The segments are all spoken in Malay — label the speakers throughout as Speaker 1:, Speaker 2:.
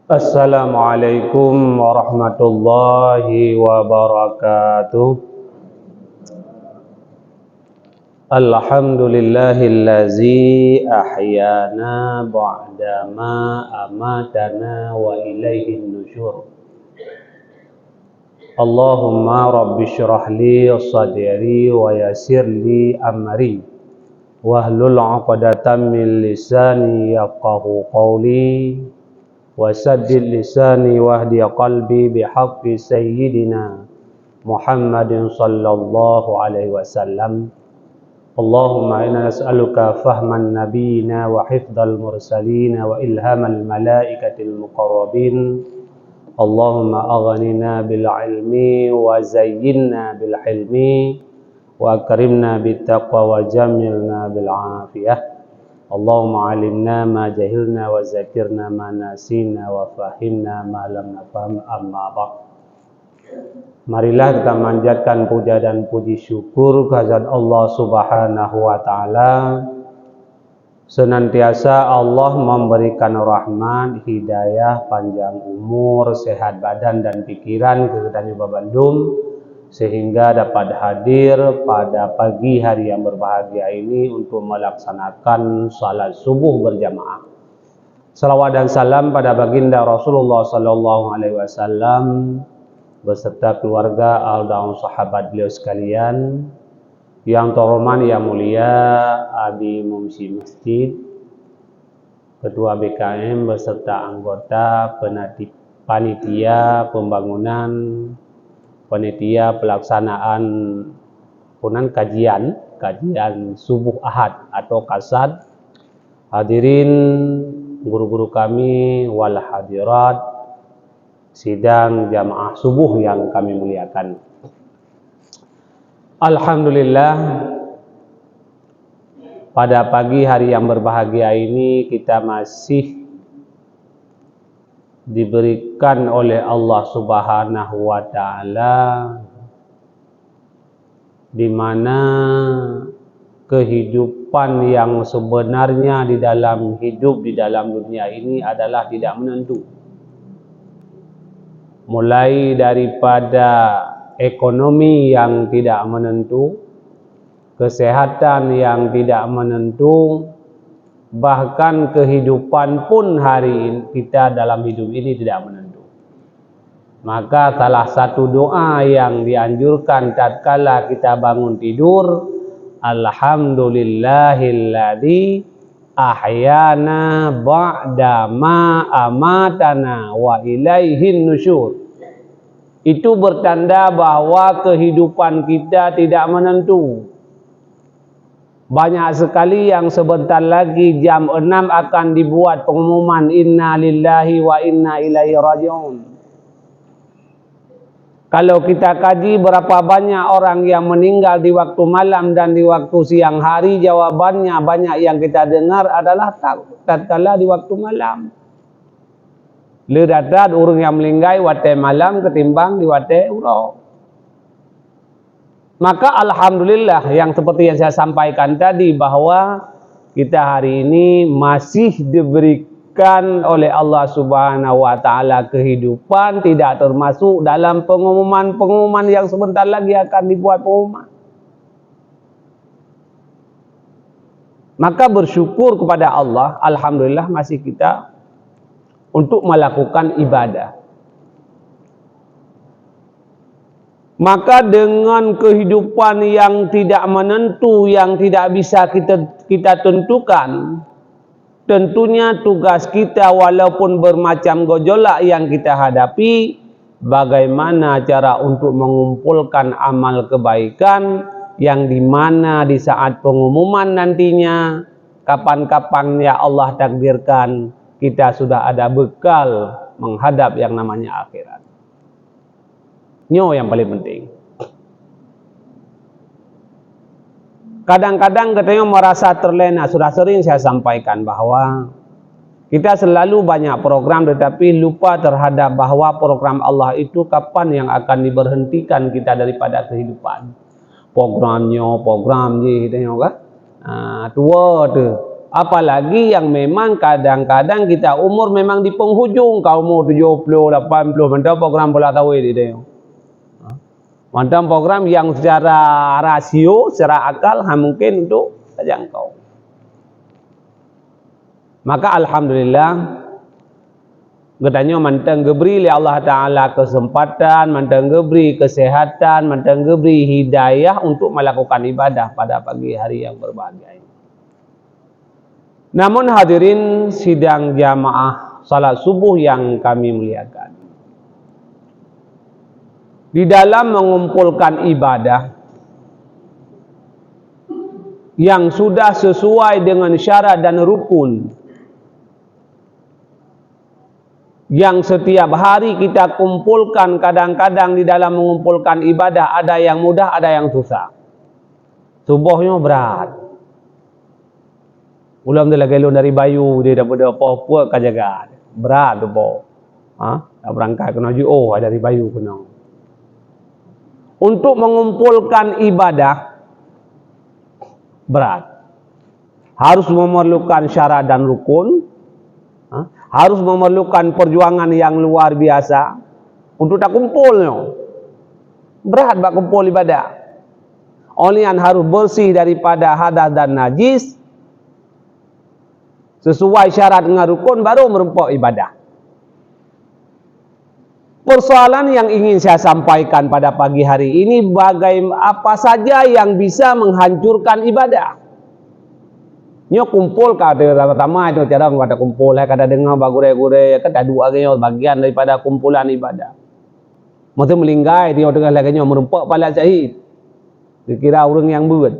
Speaker 1: Assalamualaikum warahmatullahi wabarakatuh. Alhamdulillahillazi ahyana ba'dama amatana wa ilaihin nusyur. Allahumma rabbi syrah li sadri wa yassir li amri wahlul 'uqdatam min lisani yafqahu qawli wasaddid lisani wahdi qalbi bihaqqi sayyidina Muhammadin sallallahu alaihi wasallam. Allahumma inna nas'aluka fahman nabiyina wa hifdzal mursalin wa ilhamal malaikatil muqarrabin. Allahumma aghnina bil ilmi wa zayyinna bil hilmi wa akrimna bit taqwa wa jamilna bil afiyah. Allahumma alimna ma jahilna wa zakirna ma nasina wa fahimna ma lam nafham amma ba'd. Marilah kita manjatkan puja dan puji syukur kehadirat Allah Subhanahu wa taala. Senantiasa Allah memberikan rahmat, hidayah, panjang umur, sehat badan dan pikiran kepada Bandung, sehingga dapat hadir pada pagi hari yang berbahagia ini untuk melaksanakan salat subuh berjamaah. Salawat dan salam pada baginda Rasulullah sallallahu alaihi wasallam beserta keluarga, ahli dan sahabat beliau sekalian. Yang terhormat yang mulia Abi Mumsi Masjid, Ketua BKM beserta anggota panitia pembangunan, panitia pelaksanaan kajian subuh Ahad atau kasad, hadirin guru-guru kami wal hadirat sidang jamaah subuh yang kami muliakan. Alhamdulillah, pada pagi hari yang berbahagia ini kita masih diberikan oleh Allah Subhanahu wa taala di mana kehidupan yang sebenarnya di dalam hidup di dalam dunia ini adalah tidak menentu. Mulai daripada ekonomi yang tidak menentu, kesehatan yang tidak menentu, bahkan kehidupan pun hari ini kita dalam hidup ini tidak menentu. Maka salah satu doa yang dianjurkan tatkala kita bangun tidur, alhamdulillahilladzi ahyana ba'da ma amatana wa ilaihin nusyur. Itu bertanda bahwa kehidupan kita tidak menentu. Banyak sekali yang sebentar lagi jam 6 akan dibuat pengumuman inna lillahi wa inna ilaihi raji'un. Kalau kita kaji berapa banyak orang yang meninggal di waktu malam dan di waktu siang hari, jawabannya banyak yang kita dengar adalah tatkala di waktu malam. Ledatat orang yang meninggal waktu malam ketimbang di waktu urang. Maka alhamdulillah yang seperti yang saya sampaikan tadi bahwa kita hari ini masih diberikan oleh Allah Subhanahu wa taala kehidupan, tidak termasuk dalam pengumuman-pengumuman yang sebentar lagi akan dibuat pengumuman. Maka bersyukur kepada Allah, alhamdulillah masih kita untuk melakukan ibadah. Maka dengan kehidupan yang tidak menentu, yang tidak bisa kita tentukan, tentunya tugas kita walaupun bermacam gejolak yang kita hadapi, bagaimana cara untuk mengumpulkan amal kebaikan yang dimana di saat pengumuman nantinya, kapan-kapan ya Allah takdirkan, kita sudah ada bekal menghadap yang namanya akhirat. Nyo yang paling penting. Kadang-kadang katanya merasa terlena. Sudah sering saya sampaikan bahwa kita selalu banyak program tetapi lupa terhadap bahwa program Allah itu kapan yang akan diberhentikan kita daripada kehidupan. Programnya, katanya kan. Tua tu. Apalagi yang memang kadang-kadang kita umur memang di penghujung, kau umur 70, 80, mantap program bola tahu dia. Mantap program yang secara rasio, secara akal mungkin untuk terjangkau. Maka alhamdulillah katanya mantang geberi oleh Allah Ta'ala kesempatan, mantang geberi kesehatan, mantang geberi hidayah untuk melakukan ibadah pada pagi hari yang berbahagia. Namun hadirin sidang jamaah salat subuh yang kami muliakan, di dalam mengumpulkan ibadah yang sudah sesuai dengan syarat dan rukun, yang setiap hari kita kumpulkan, kadang-kadang di dalam mengumpulkan ibadah ada yang mudah, ada yang susah. Subuhnya berat. Ulam dia lagi dari bayu, dia dapat apa-apa kajaga. Berat tu po. Tak berangkat kena juo dari bayu kena. Untuk mengumpulkan ibadah berat. Harus memerlukan syarat dan rukun. Harus memerlukan perjuangan yang luar biasa untuk tak kumpulnya. Berat bak kumpul ibadah. Olian harus bersih daripada hadas dan najis. Sesuai syarat dengan rukun baru merempok ibadah. Persoalan yang ingin saya sampaikan pada pagi hari ini, apa saja yang bisa menghancurkan ibadah. Nyo kumpul kata pertama itu cara pada kumpul, kada dengar bagure-gure, kada dua genyo bagian daripada kumpulan ibadah. Mesti melinggai dia dengan lagi nyo merempok pala syahid. Dikira orang yang buat.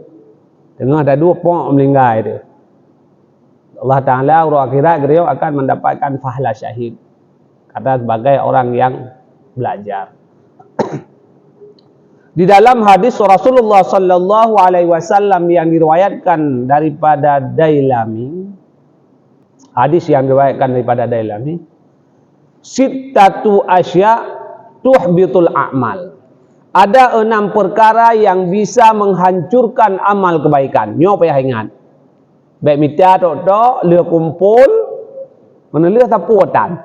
Speaker 1: Dengar ada dua pok melinggai dia. Allah Ta'ala urut akhirat beliau akan mendapatkan pahala syahid kata sebagai orang yang belajar. Di dalam hadis Rasulullah sallallahu alaihi wasallam yang diriwayatkan daripada Dailami, hadis yang diriwayatkan daripada Dailami, sittatu asya tuhbitul a'mal. Ada 6 perkara yang bisa menghancurkan amal kebaikan. Nyo payah ingat. Baik mita tok leh kumpul menelih tapuatan.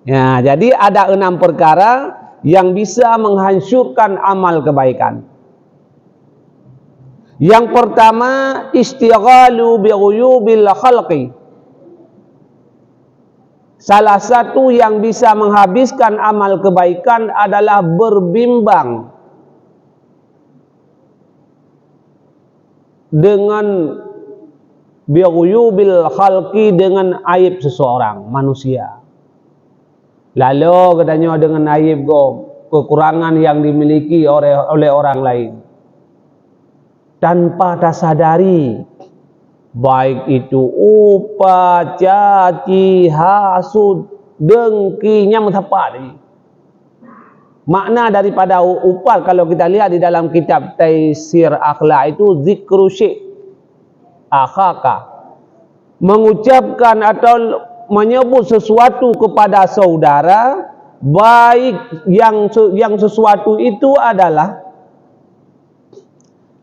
Speaker 1: Ya, jadi ada 6 perkara yang bisa menghancurkan amal kebaikan. Yang pertama, istighalu bi ghuyubil khalqi. Salah satu yang bisa menghabiskan amal kebaikan adalah berbimbang dengan bi'uyubil khalqi, dengan aib seseorang manusia. Lalu katanya dengan aib kekurangan yang dimiliki oleh orang lain tanpa tersadari, baik itu upah, caci, hasud, dengkinya mentapa ni. Makna daripada upah kalau kita lihat di dalam kitab Taisir Akhlak itu zikru syekh akhaka, mengucapkan atau menyebut sesuatu kepada saudara, baik yang sesuatu itu adalah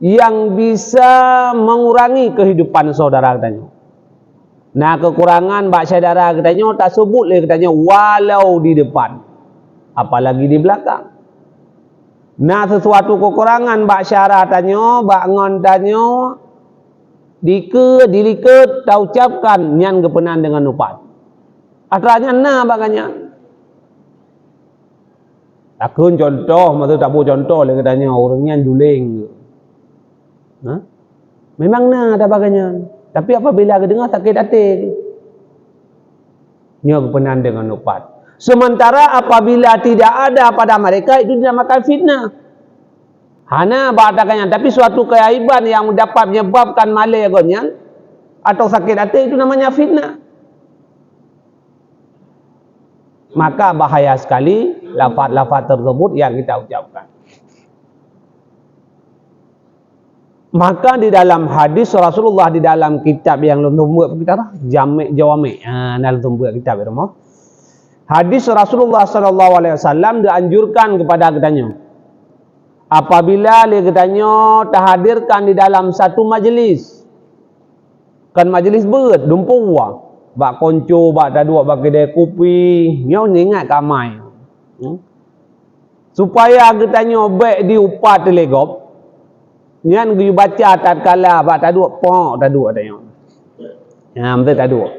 Speaker 1: yang bisa mengurangi kehidupan saudara katanya. Nah, kekurangan bak saudara katanya tak sebut lagi katanya walau di depan, apalagi di belakang. Nah, sesuatu kekurangan bak syarah tanya, bak ngon tanya, diliket tak ucapkan nyan kepenan dengan upat. Atranya na baganya. Takun contoh, maksud tak bu contoh lagi katanya orangnya juling. Memang na ada baganya. Tapi apabila dengar sakit hati, nyo kepenan dengan upat. Sementara apabila tidak ada pada mereka, itu dinamakan fitnah. Hana batakannya, tapi suatu keaiban yang dapat menyebabkan malai agonnya atau sakit hati itu namanya fitnah. Maka bahaya sekali lafaz-lafaz tersebut yang kita ucapkan. Maka di dalam hadis Rasulullah di dalam kitab yang lumbuh kita Jami' Jawami', dalam lumbuh kitab itu mah. Hadis Rasulullah sallallahu alaihi wasallam dianjurkan kepada kitanya, apabila dia katanya terhadirkan di dalam satu majlis, Kan majlis beut dumpu bak konco bak daduk bak kedai kopi nyo ingat kamai. Supaya katanya baik di upat telegop nyan gi baca tatkala bak daduk pok daduk katanya. Betul daduk.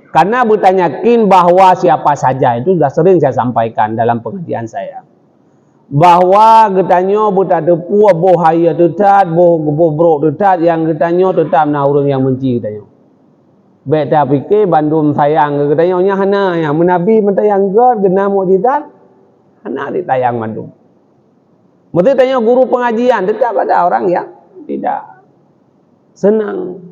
Speaker 1: Karena bertanya yakin bahawa siapa saja itu sudah sering saya sampaikan dalam pengajian saya. Bahawa katanya berada puak boh haya tetat, boh brok tetat yang katanya tetap nak orang yang benci katanya. Baik tak fikir bandum sayang katanya nya hana yang menabi mentayang god gena mukjizat hana ditayang bandum. Mesti tanya guru pengajian tetap ada orang yang tidak senang.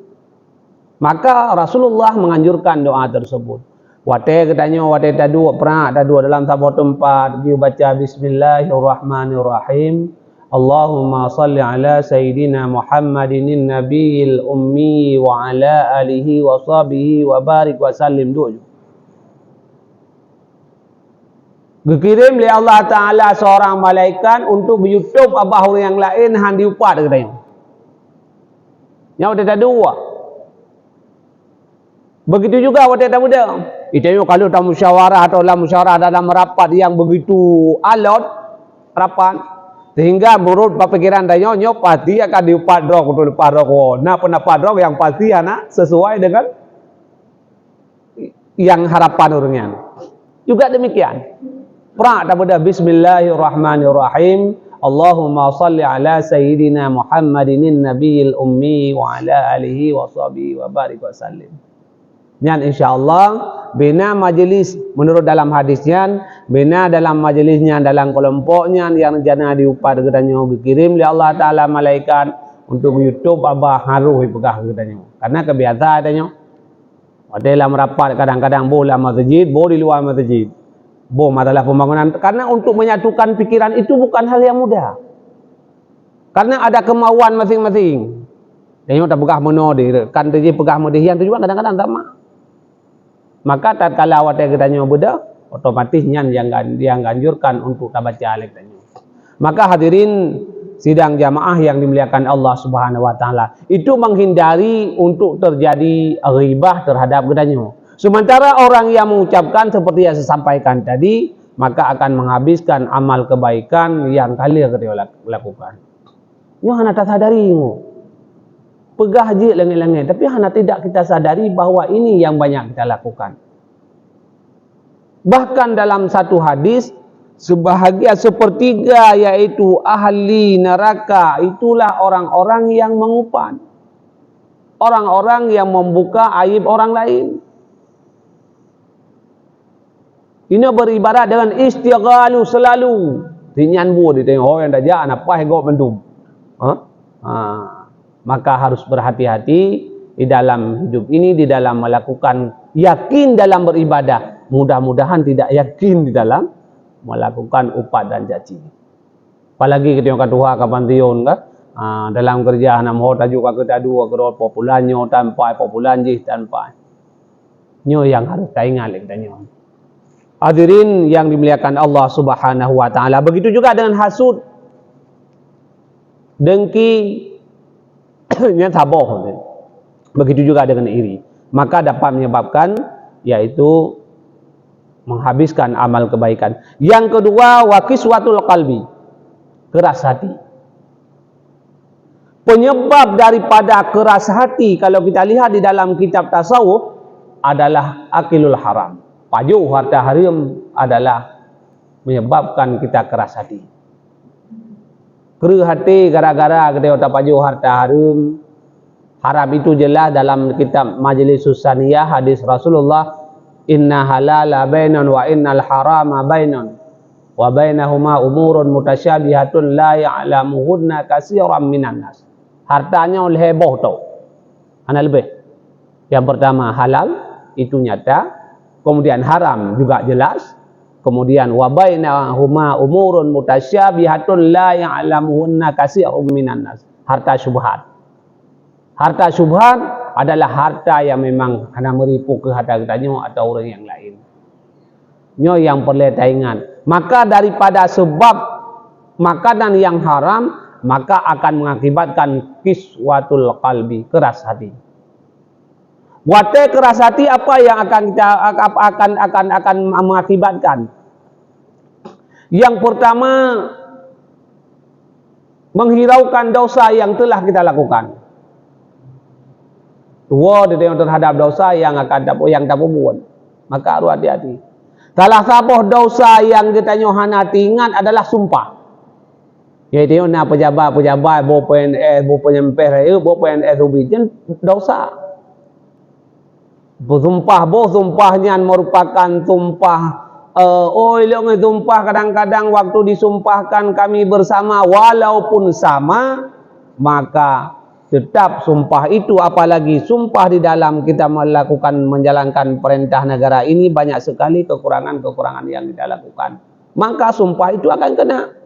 Speaker 1: Maka Rasulullah menganjurkan doa tersebut. Wate katanya wate taduk pernah taduk dalam sebuah tempat dia baca bismillahirrahmanirrahim. Allahumma salli ala sayyidina Muhammadin nabiyil ummi wa ala alihi wa sahbihi wa barik wa sallim doa. Dikirim oleh Allah Ta'ala seorang malaikat untuk YouTube abah orang yang lain han diupat katanya. Yang wate taduk. Begitu juga waktu tak muda. Itu kalau dalam musyawarah atau dalam musyawarah dalam rapat yang begitu alot rapat sehingga menurut pikiran dia nyo pasti akan diupat drog untuk lepas drog. Nah pendapat drog yang pasti anak sesuai dengan yang harapan orangnya. Juga demikian. Pra tak muda bismillahirrahmanirrahim. Allahumma salli ala sayyidina Muhammadin nabiyil ummi wa ala alihi wa sahbihi wa barik wa sallim. Dan insyaAllah bina majlis menurut dalam hadisnya, bina dalam majlisnya dalam kelompoknya yang jana diupat katanya dikirim oleh Allah Ta'ala malaikat untuk YouTube abah haruh pegah katanya. Karena kebiasaan katanya ada dalam rapat kadang-kadang boleh masjid, boleh di luar masjid, boleh masalah pembangunan. Karena untuk menyatukan pikiran itu bukan hal yang mudah. Karena ada kemauan masing-masing. Tengok tak pegah mana dia, kan dia pegah mana dia, itu juga kadang-kadang sama. Maka tatkala awak katanya budak, otomatis yang dianjurkan untuk baca alif tanya. Maka hadirin sidang jamaah yang dimuliakan Allah Subhanahu wa taala, itu menghindari untuk terjadi ghibah terhadap katanya. Sementara orang yang mengucapkan seperti yang saya sampaikan tadi, maka akan menghabiskan amal kebaikan yang kali kita lakukan. Yo hana tak sadari ngo. Pegah je langit-langit, tapi hanya tidak kita sadari bahawa ini yang banyak kita lakukan. Bahkan dalam satu hadis, sebahagian sepertiga yaitu ahli neraka itulah orang-orang yang mengupan. Orang-orang yang membuka aib orang lain. Ini beribarat dengan istighalu selalu. Dinyan bu, ditengok oh yang dah jalan apa yang kau mendum. Maka harus berhati-hati di dalam hidup ini, di dalam melakukan yakin dalam beribadah. Mudah-mudahan tidak yakin di dalam melakukan upat dan janji. Apalagi ketika Tuhan kapan tion kan? Dalam kerja anak mau tajuk kita dua kerot populannya tanpa populan jih tanpa. Nyo yang harus kita ingat katanya. Hadirin yang dimuliakan Allah Subhanahu wa taala. Begitu juga dengan hasud, dengki, yang taboh. Begitu juga dengan iri. Maka dapat menyebabkan yaitu menghabiskan amal kebaikan. Yang kedua, wakiswatul qalbi, keras hati. Penyebab daripada keras hati kalau kita lihat di dalam kitab tasawuf adalah akilul haram. Pajuh harta haram adalah menyebabkan kita keras hati. Keras hati gara-gara kita otak pajuh harta haram. Haram itu jelas dalam kitab Majlis Susaniyah hadis Rasulullah, inna halala bainan wa innal harama bainan wa bainahuma umurun mutasyabihatun la ya'lamuhunna katsiran minan nas. Hartanya oleh heboh tau. Ana lebih. Yang pertama halal itu nyata, kemudian haram juga jelas, kemudian wa bainahuma umurun mutasyabihatun la ya'lamuhunna katsiran minan nas. Harta syubhat. Harta syubhat adalah harta yang memang hanya meripu ke harta katanya atau orang yang lain. Nyo yang perlu kita ingat. Maka daripada sebab makanan yang haram, maka akan mengakibatkan kiswatul qalbi, keras hati. Wate keras hati apa yang akan mengakibatkan? Yang pertama, menghiraukan dosa yang telah kita lakukan. Tua terhadap dosa yang tak buat. Maka harus hati-hati. Salah satu dosa yang kita nyohana ingat adalah sumpah. Yaitu na pejabat bo PNS, bo penyempeh, bo PNS ubijen dosa. Sumpahnya merupakan sumpah. Sumpah kadang-kadang waktu disumpahkan kami bersama walaupun sama, maka tetap sumpah itu, apalagi sumpah di dalam kita menjalankan perintah negara ini, banyak sekali kekurangan-kekurangan yang kita lakukan. Maka sumpah itu akan kena.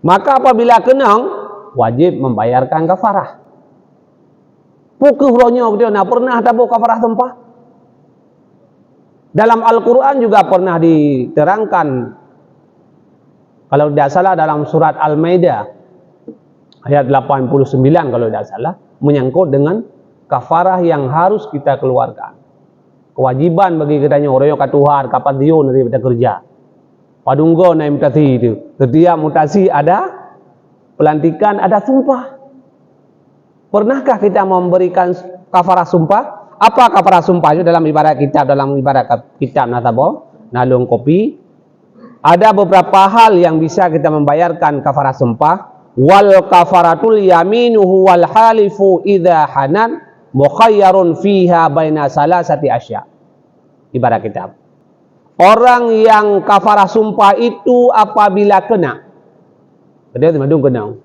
Speaker 1: Maka apabila kena, wajib membayarkan kafarah. Pukul pernah tahu kafarah sumpah? Dalam Al-Quran juga pernah diterangkan, kalau tidak salah dalam surat Al-Maidah ayat 89 kalau tidak salah, menyangkut dengan kafarah yang harus kita keluarkan. Kewajiban bagi kita orang yang katuhar kapan dia nanti kita kerja. Padunggo na mutasi itu. Setiap mutasi ada pelantikan, ada sumpah. Pernahkah kita memberikan kafarah sumpah? Apa kafarah sumpah itu dalam ibarat kitab Nasabo, Nalung Kopi? Ada beberapa hal yang bisa kita membayarkan kafarah sumpah. Wal kafaratul yaminuhu wal halifu idha hanan mukhayyarun fiha baina salasati asya. Ibarat kitab. Orang yang kafarah sumpah itu apabila kena. Dia madung kena.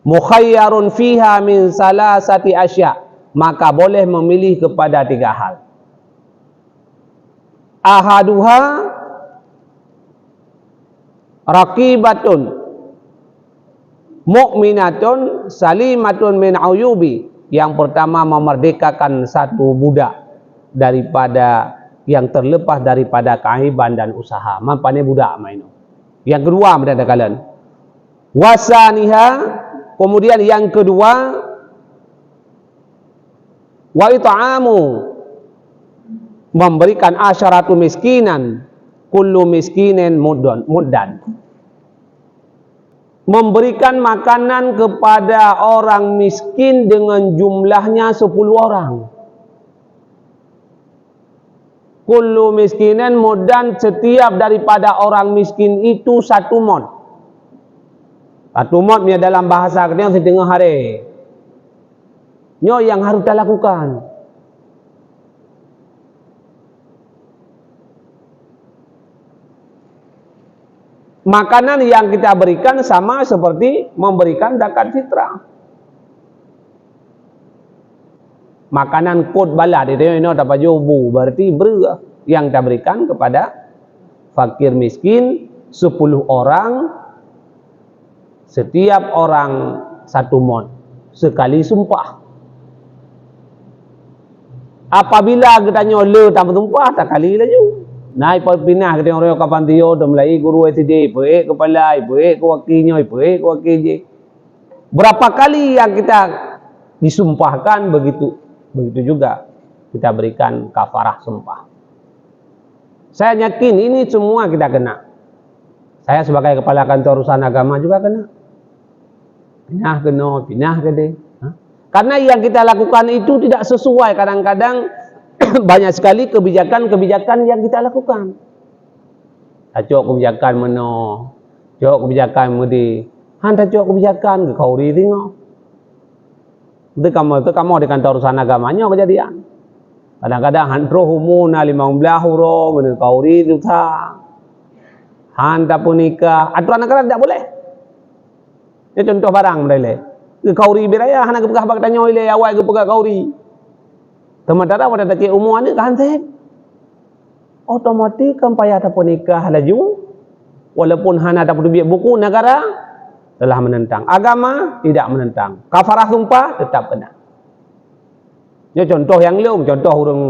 Speaker 1: Mukhayyarun fiha min salasati asya. Maka boleh memilih kepada 3 hal. Ahaduha raqibatun mu'minatun salimatun min uyubi. Yang pertama, memerdekakan satu budak daripada yang terlepas daripada keaiban dan usaha. Mampane budak main. Yang kedua berada kalian. Wasaniha, kemudian yang kedua, wa it'amu, memberikan asyaratu miskinan, kullu miskinin muddan. Memberikan makanan kepada orang miskin dengan jumlahnya 10 orang. Kullu miskinin muddan, setiap daripada orang miskin itu 1 mod. 1 mod ni dalam bahasa kita setengah hari. Nyo yang harus kita lakukan. Makanan yang kita berikan sama seperti memberikan zakat fitrah. Makanan kot balad itu ini dapat jobu, berarti yang kita berikan kepada fakir miskin 10 orang, setiap orang 1 mod sekali sumpah. Apabila kita nyole tanpa sumpah, tak kali laju. Naik pinah kita orang kapan dia dah mulai guru SD, baik kepala, baik ke wakilnya, baik ke wakil. Berapa kali yang kita disumpahkan, begitu juga kita berikan kafarah sumpah. Saya yakin ini semua kita kena. Saya sebagai kepala kantor urusan agama juga kena. Pinah ke. Karena yang kita lakukan itu tidak sesuai. Kadang-kadang banyak sekali kebijakan-kebijakan yang kita lakukan. Cok kebijakan mana? Cok kebijakan mudi. Hantar cok kebijakan ke kau di tengok. Itu kamu di kantor urusan agamanya kejadian. Kadang-kadang hantar humuna 15 euro ke kau di itu tak. Hantar pun nikah. Aturan negara tidak boleh. Ini contoh barang boleh. Ke kau di beraya hantar kepegah bak tanya oleh awal ke pegah kau di. Sementara pada tak umum ni kan set. Otomatis kan payah tak nikah laju. Walaupun hana tak biak buku negara telah menentang. Agama tidak menentang. Kafarah sumpah tetap kena. Ini contoh yang lain, contoh orang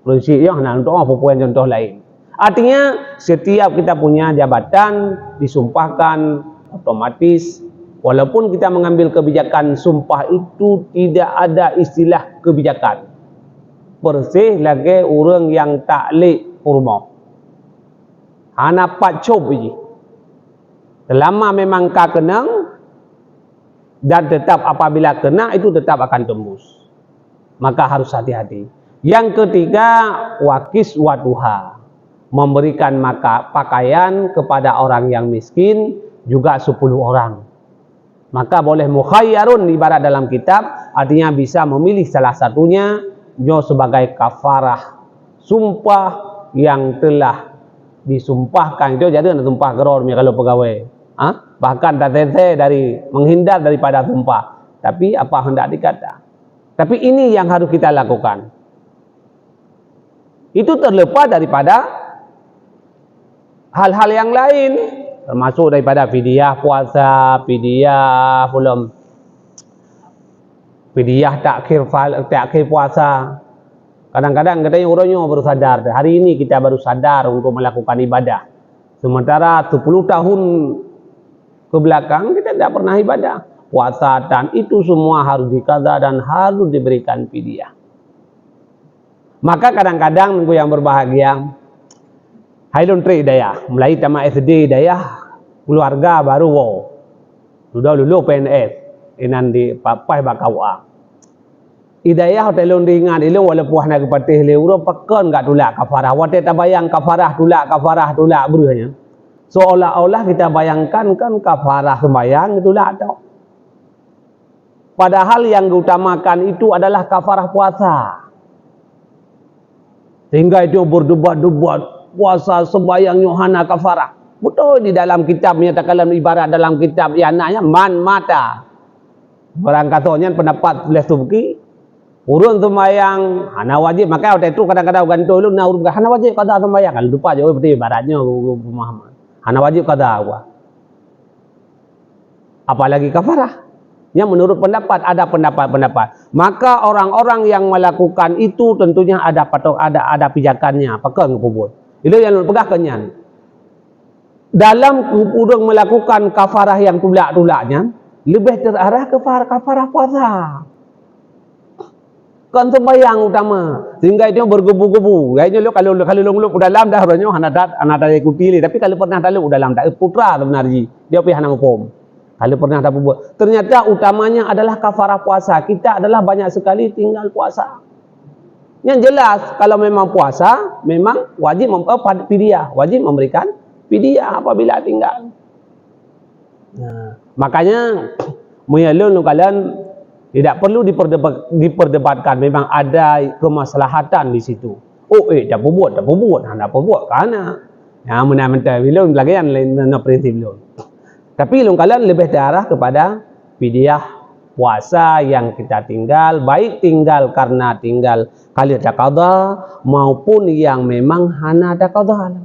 Speaker 1: prinsip yang hana untuk apa contoh lain. Artinya setiap kita punya jabatan disumpahkan otomatis, walaupun kita mengambil kebijakan sumpah itu tidak ada istilah kebijakan. bersih lagi orang yang tak lek kurma. Hana pat cop je. Selama memang ka kenang dan tetap apabila kena itu tetap akan tembus. Maka harus hati-hati. Yang ketiga, wakis watuha. Memberikan pakaian kepada orang yang miskin juga 10 orang. Maka boleh mukhayyarun ibarat dalam kitab, artinya bisa memilih salah satunya sebagai kafarah sumpah yang telah disumpahkan. Itu jadi ada sumpah geror kalau pegawai. Bahkan tatete dari menghindar daripada sumpah. Tapi apa hendak dikata. Tapi ini yang harus kita lakukan. Itu terlepas daripada hal-hal yang lain, termasuk daripada fidyah puasa, fidyah belum, fidyah takhir puasa. Kadang-kadang katanya orangnya baru sadar, hari ini kita baru sadar untuk melakukan ibadah. Sementara 10 tahun ke belakang kita tidak pernah ibadah. Puasa dan itu semua harus dikada dan harus diberikan fidyah. Maka kadang-kadang nunggu yang berbahagia, Hailun Tri Hidayah, mulai tamat SD Hidayah, keluarga baru wow. Sudah lulus PNS, inan di papai bakawa. Hidayah hotelun ringan ilu walaupun nak patih le uro pakon enggak tulak kafarah. Wate tak bayang kafarah tulak beruhnya. Seolah-olah kita bayangkan kan kafarah sembahyang tulak tau. Padahal yang diutamakan itu adalah kafarah puasa. Sehingga itu berdebat-debat puasa sembahyang Yohana kafarah. Betul di dalam kitab menyatakan ibarat dalam kitab ya anaknya man mata. Barang katanya pendapat boleh subki urun sembahyang hana wajib, maka waktu itu kadang-kadang gantung lu na urun hana wajib qada sembahyang kalau lupa je betul ibaratnya pemahaman. Hana wajib qada apa. Apalagi kafarah. Yang menurut pendapat ada pendapat. Maka orang-orang yang melakukan itu tentunya ada pijakannya, pakai ngubur. Itu yang pegahkannya. Dalam urang melakukan kafarah yang tulak-tulaknya lebih terarah ke kafarah puasa. Kan sembahyang utama. Sehingga itu bergebu-gebu. Kayaknya lu kalau lu dalam dah orangnya anak ikuti, tapi kalau pernah tahu dalam tak putra sebenarnya dia pergi hanang hukum. Kalau pernah tak buat. Ternyata utamanya adalah kafarah puasa. Kita adalah banyak sekali tinggal puasa. Yang jelas kalau memang puasa memang wajib fidyah, wajib memberikan fidyah apabila tinggal. Nah, makanya muyalun kalian tidak perlu diperdebatkan, memang ada kemaslahatan di situ. Oh tak buat, hendak buat karena ya menang-menang bilun lagi yang lain prinsip bilun. Tapi kalian lebih terarah kepada fidyah puasa yang kita tinggal, baik tinggal karena tinggal kali ada qada maupun yang memang hana ada qada.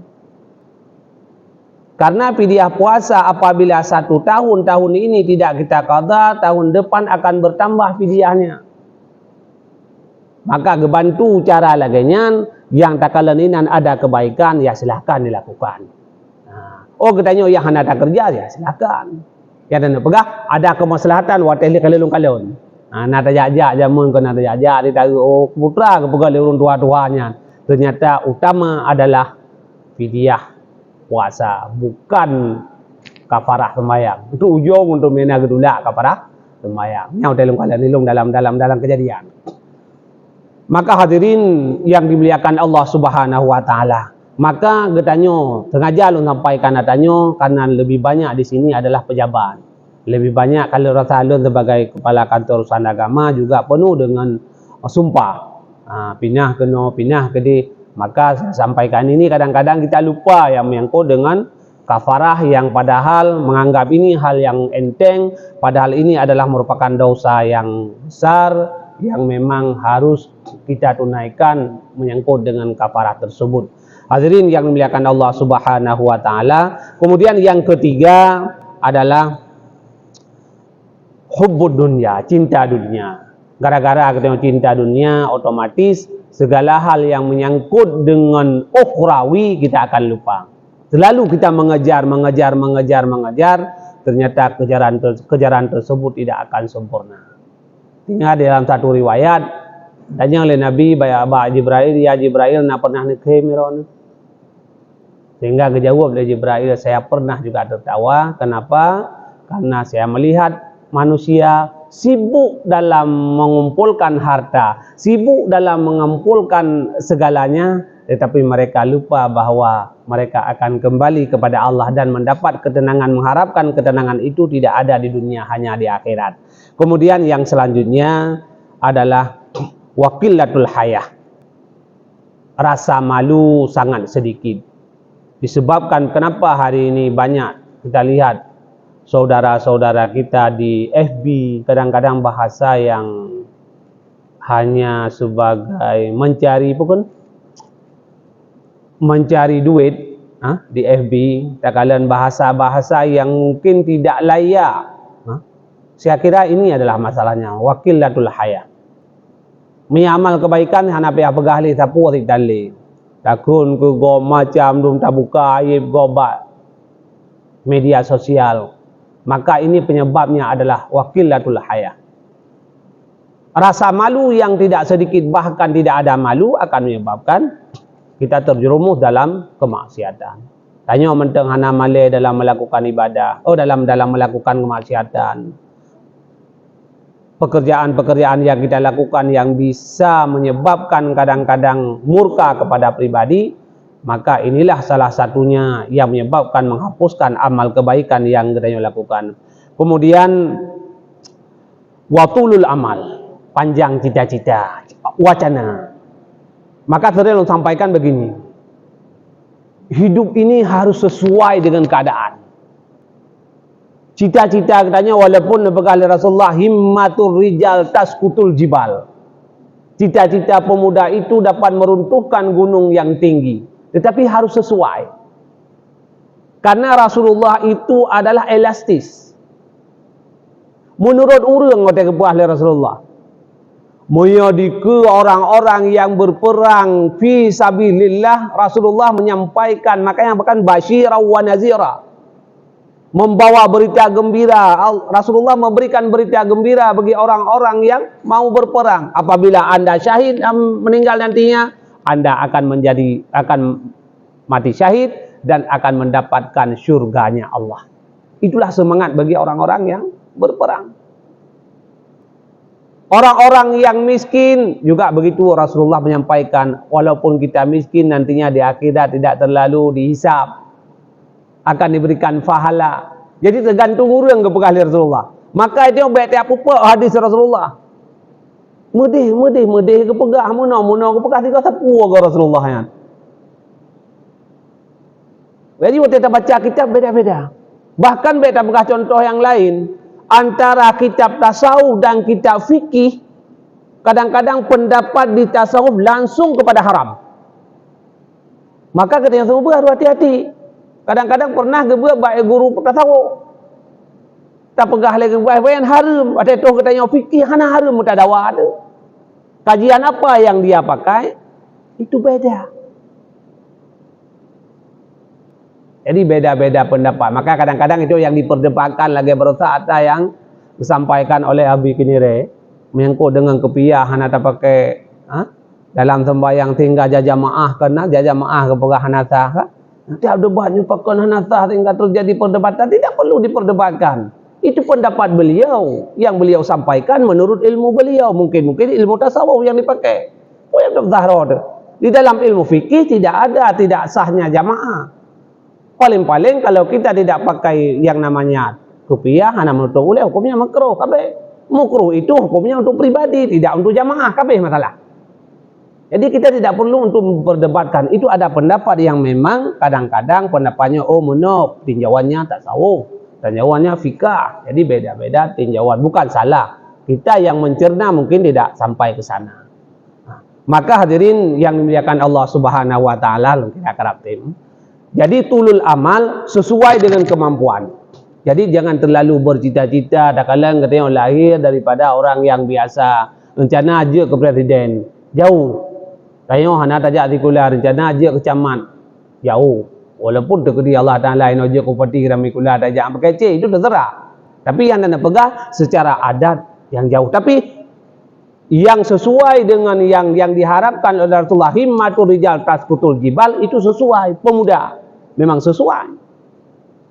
Speaker 1: Karena fidyah puasa apabila 1 tahun ini tidak kita qada, tahun depan akan bertambah fidyahnya. Maka gebantu cara laginya yang takalaninan ada kebaikan ya silahkan dilakukan. Oh katanya yang hendak tak kerja ya silakan. Ya dan pegah ada kemaslahatan wateli kalilun. Nak tajak jamun kena tajak ditaruh putra ke pegal urun tua-tuanya. Ternyata utama adalah fidyah puasa, bukan kafarah sembahyang. Itu ujung untuk mena gedulak kafarah sembahyang. Nya hotelun kalilun dalam kejadian. Maka hadirin yang dimuliakan Allah Subhanahu wa taala, maka getanyo sengaja lu sampaikan katanya karena lebih banyak di sini adalah pejabat. Lebih banyak kalau rasa lu sebagai kepala kantor urusan agama juga penuh dengan sumpah. Pindah ke di. Maka saya sampaikan ini kadang-kadang kita lupa yang menyangkut dengan kafarah yang padahal menganggap ini hal yang enteng, padahal ini adalah merupakan dosa yang besar yang memang harus kita tunaikan menyangkut dengan kafarah tersebut. Hadirin yang dimuliakan Allah Subhanahu wa taala. Kemudian yang ketiga adalah hubbud dunya, cinta dunia. Gara-gara kita cinta dunia, otomatis segala hal yang menyangkut dengan ukhrawi kita akan lupa. Selalu kita mengejar, ternyata kejaran tersebut tidak akan sempurna. Tinggal dalam satu riwayat Tanya oleh Nabi Ba Jibril, ya Jibril, nak pernah nikah miron? Sehingga kejawab oleh Jibril, saya pernah juga tertawa. Kenapa? Karena saya melihat manusia sibuk dalam mengumpulkan harta, sibuk dalam mengumpulkan segalanya, tetapi mereka lupa bahwa mereka akan kembali kepada Allah dan mendapat ketenangan, mengharapkan ketenangan itu tidak ada di dunia, hanya di akhirat. Kemudian yang selanjutnya adalah waqillatul hayah. Rasa malu sangat sedikit. Disebabkan kenapa hari ini banyak kita lihat saudara-saudara kita di FB kadang-kadang bahasa yang hanya sebagai mencari duit di FB, kalian bahasa-bahasa yang mungkin tidak layak. Saya kira ini adalah masalahnya, waqillatul haya. Mengamal kebaikan hana pihak pegahli sapu atik dalil. Takun ke go macam dum tabuka aib gobat media sosial. Maka ini penyebabnya adalah waqillatul haya. Rasa malu yang tidak sedikit bahkan tidak ada malu akan menyebabkan kita terjerumus dalam kemaksiatan. Tanya menteng hana male dalam melakukan ibadah, dalam melakukan kemaksiatan. Pekerjaan-pekerjaan yang kita lakukan yang bisa menyebabkan kadang-kadang murka kepada pribadi, maka inilah salah satunya yang menyebabkan menghapuskan amal kebaikan yang kita lakukan. Kemudian watulul amal, panjang cita-cita, wacana. Maka saya sampaikan begini, hidup ini harus sesuai dengan keadaan. Cita-cita katanya walaupun dibekali Rasulullah, himmatur rijal taskutul jibal. Cita-cita pemuda itu dapat meruntuhkan gunung yang tinggi. Tetapi harus sesuai. Karena Rasulullah itu adalah elastis. Menurut urang kata kepuah Rasulullah. Menyadiki orang-orang yang berperang fi sabilillah, Rasulullah menyampaikan, makanya bahkan basyira wa nazira. Membawa berita gembira. Rasulullah memberikan berita gembira bagi orang-orang yang mau berperang. Apabila anda syahid meninggal nantinya, anda akan mati syahid dan akan mendapatkan syurganya Allah. Itulah semangat bagi orang-orang yang berperang. Orang-orang yang miskin juga begitu. Rasulullah menyampaikan, walaupun kita miskin nantinya di akhirat tidak terlalu dihisab, akan diberikan pahala. Jadi tergantung orang kepegang Rasulullah. Maka itu baik tiap apa hadis Rasulullah. Mudih kepegang muna kepegang tiga sapu ke Rasulullah ya. Jadi waktu kita baca kitab beda-beda. Bahkan beda bekas contoh yang lain. Antara kitab tasawuf dan kitab fikih, kadang-kadang pendapat di tasawuf langsung kepada haram. Maka ketika tasawuf harus hati-hati. Kadang-kadang pernah gebuat baik guru tasawuf. Tak pegah lagi baik-baik haram. Ada itu katanya fikih hana haram tak dawa ada. Kajian apa yang dia pakai itu beda. Jadi beda-beda pendapat. Maka kadang-kadang itu yang diperdebatkan lagi berusaha ada yang disampaikan oleh Abi Kinire menyangkut dengan kepiah hana tak pakai dalam sembahyang tinggal jamaah kena jamaah kepada hanasah. Nanti ada banyak pakon hanasah sehingga terjadi perdebatan. Tidak perlu diperdebatkan. Itu pendapat beliau yang beliau sampaikan menurut ilmu beliau. Mungkin ilmu tasawuf yang dipakai. Di dalam ilmu fikih tidak sahnya jamaah. Paling-paling kalau kita tidak pakai yang namanya kupiah, hanya menutup oleh hukumnya makruh. Makruh itu hukumnya untuk pribadi, tidak untuk jamaah. Masalah. Jadi kita tidak perlu untuk memperdebatkan. Itu ada pendapat yang memang kadang-kadang pendapatnya menop, tinjauannya tasawuf, tinjauannya fikah. Jadi beda-beda tinjauan. Bukan salah. Kita yang mencerna mungkin tidak sampai ke sana. Maka hadirin yang dimuliakan Allah Subhanahu wa taala, kita kerap tim. Jadi tulul amal sesuai dengan kemampuan. Jadi jangan terlalu bercita-cita. Tak kalang katanya lahir daripada orang yang biasa. Rencana aja ke presiden. Jauh. Tanya hana tajak tikulah. Rencana aja ke camat. Jauh. Walaupun terkedi Allah Ta'ala yang aja ke peti ramikulah tajak. Berkece itu terserah. Tapi yang anda pegang secara adat yang jauh. Tapi yang sesuai dengan yang diharapkan oleh Rasulullah, himmatul rijal tasqutul jibal, itu sesuai, pemuda memang sesuai.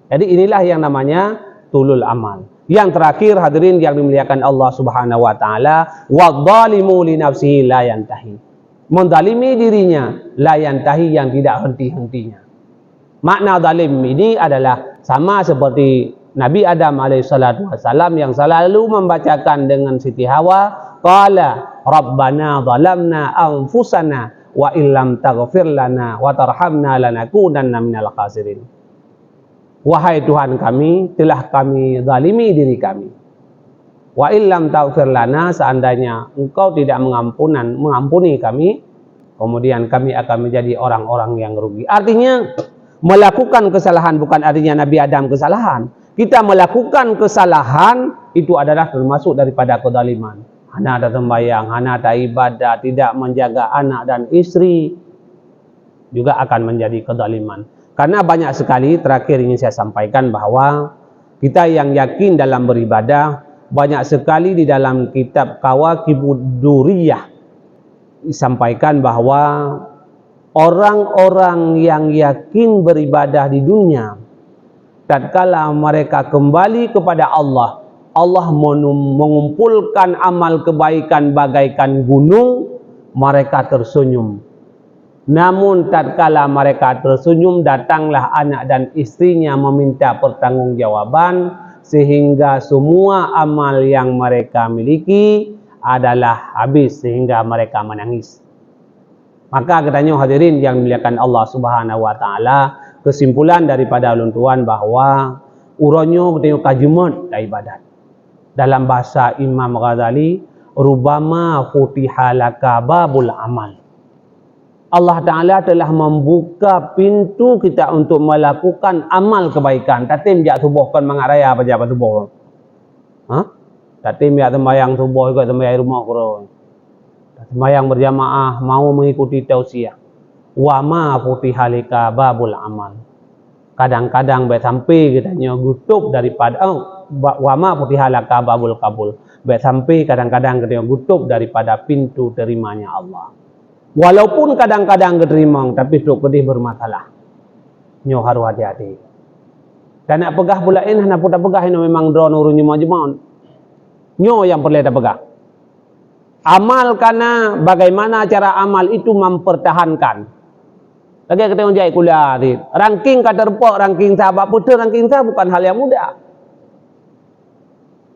Speaker 1: Jadi inilah yang namanya tulul amal. Yang terakhir hadirin yang dimuliakan Allah Subhanahu wa taala, wadzalimu li nafsihi la yantahi. Menzalimi dirinya la yantahi, yang tidak henti-hentinya. Makna zalim ini adalah sama seperti Nabi Adam alaihissalatu wassalam yang selalu membacakan dengan Siti Hawa, qala rabbana zalamna anfusana wa illam taghfir lana wa tarhamna lanakunanna minal khasirin. Wahai Tuhan kami, telah kami zalimi diri kami. Wa illam taghfir lana, seandainya Engkau tidak mengampuni kami, kemudian kami akan menjadi orang-orang yang rugi. Artinya melakukan kesalahan bukan artinya Nabi Adam kesalahan. Kita melakukan kesalahan itu adalah termasuk daripada kezaliman. Hana ada sembahyang, hana ada ibadah, tidak menjaga anak dan istri, juga akan menjadi kezaliman. Karena banyak sekali, terakhir ingin saya sampaikan bahwa kita yang yakin dalam beribadah, banyak sekali di dalam kitab Kawakibud Duriyah disampaikan bahwa orang-orang yang yakin beribadah di dunia, tatkala mereka kembali kepada Allah, Allah mengumpulkan amal kebaikan bagaikan gunung, mereka tersenyum. Namun tatkala mereka tersenyum, datanglah anak dan istrinya meminta pertanggungjawaban, sehingga semua amal yang mereka miliki adalah habis, sehingga mereka menangis. Maka katanya hadirin yang dimuliakan Allah Subhanahu wa taala, kesimpulan daripada luntuan bahwa uronyo katanya kajumat ibadat. Dalam bahasa Imam Ghazali, rubama futihalaka babul amal. Allah Ta'ala telah membuka pintu kita untuk melakukan amal kebaikan. Tatim jak subuhkan mengaraya apa jabat subuh. Tatim jak sembahyang subuh juga sembahyang rumah kurang. Sembahyang berjamaah mau mengikuti tausiah. Wa ma futihalika babul amal. Kadang-kadang baik sampai katanya gutup daripada wa ma futihalaka babul kabul. Baik sampai kadang-kadang katanya gutup daripada pintu terimanya Allah. Walaupun kadang-kadang keterima, tapi sok pedih bermasalah. Nyo harus hati-hati. Dan nak pegah pula ini, nak putar pegah ini memang drone urunnya majemon. Nyo yang perlu kita pegah. Amal karena bagaimana cara amal itu mempertahankan. Lagi kita menjadi kuliah. Ranking kata repok, ranking sahabat putar, ranking sahabat bukan hal yang mudah.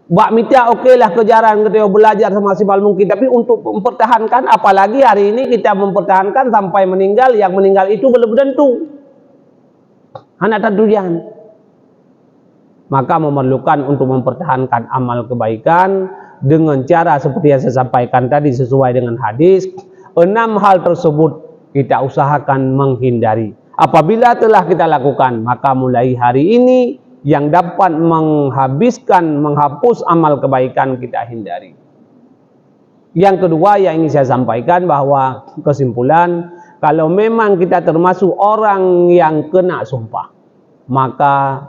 Speaker 1: Bak mita okeylah kejaran kita belajar semaksimal mungkin, tapi untuk mempertahankan, apalagi hari ini kita mempertahankan sampai meninggal, yang meninggal itu belum tentu anak tujuan. Maka memerlukan untuk mempertahankan amal kebaikan dengan cara seperti yang saya sampaikan tadi sesuai dengan hadis. 6 hal tersebut kita usahakan menghindari. Apabila telah kita lakukan, maka mulai hari ini yang dapat menghapus amal kebaikan kita hindari. Yang kedua yang ingin saya sampaikan bahwa kesimpulan, kalau memang kita termasuk orang yang kena sumpah, maka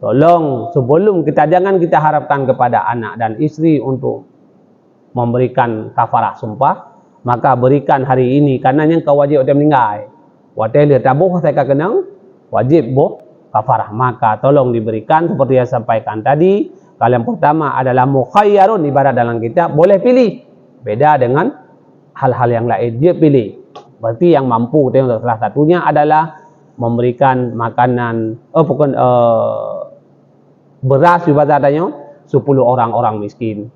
Speaker 1: tolong sebelum jangan kita harapkan kepada anak dan istri untuk memberikan kafarah sumpah, maka berikan hari ini, karena yang kau wajib udah meninggal. Wadah dia tabuh saya kenang wajib boh kafarah, maka tolong diberikan seperti yang sampaikan tadi. Kalau yang pertama adalah mukhayyarun, ibarat dalam kitab boleh pilih, beda dengan hal-hal yang lain dia pilih. Berarti yang mampu salah satunya adalah memberikan makanan beras ibaratnya 10 orang-orang miskin.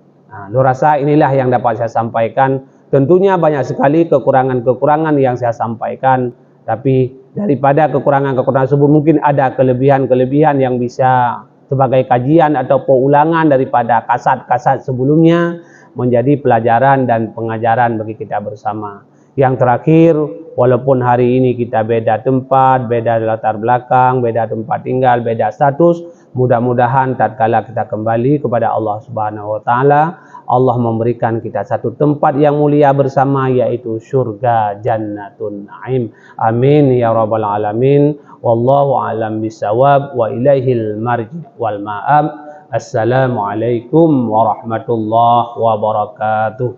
Speaker 1: Lu rasa inilah yang dapat saya sampaikan. Tentunya banyak sekali kekurangan-kekurangan yang saya sampaikan, tapi daripada kekurangan-kekurangan tersebut mungkin ada kelebihan-kelebihan yang bisa sebagai kajian atau pengulangan daripada kasat-kasat sebelumnya, menjadi pelajaran dan pengajaran bagi kita bersama. Yang terakhir, walaupun hari ini kita beda tempat, beda latar belakang, beda tempat tinggal, beda status, mudah-mudahan tatkala kita kembali kepada Allah Subhanahu wa taala, Allah memberikan kita satu tempat yang mulia bersama, yaitu surga Jannatun Naim. Amin ya rabbal alamin. Wallahu a'lam bisawab wa ilaihil marji wal ma'ab. Assalamualaikum warahmatullahi wabarakatuh.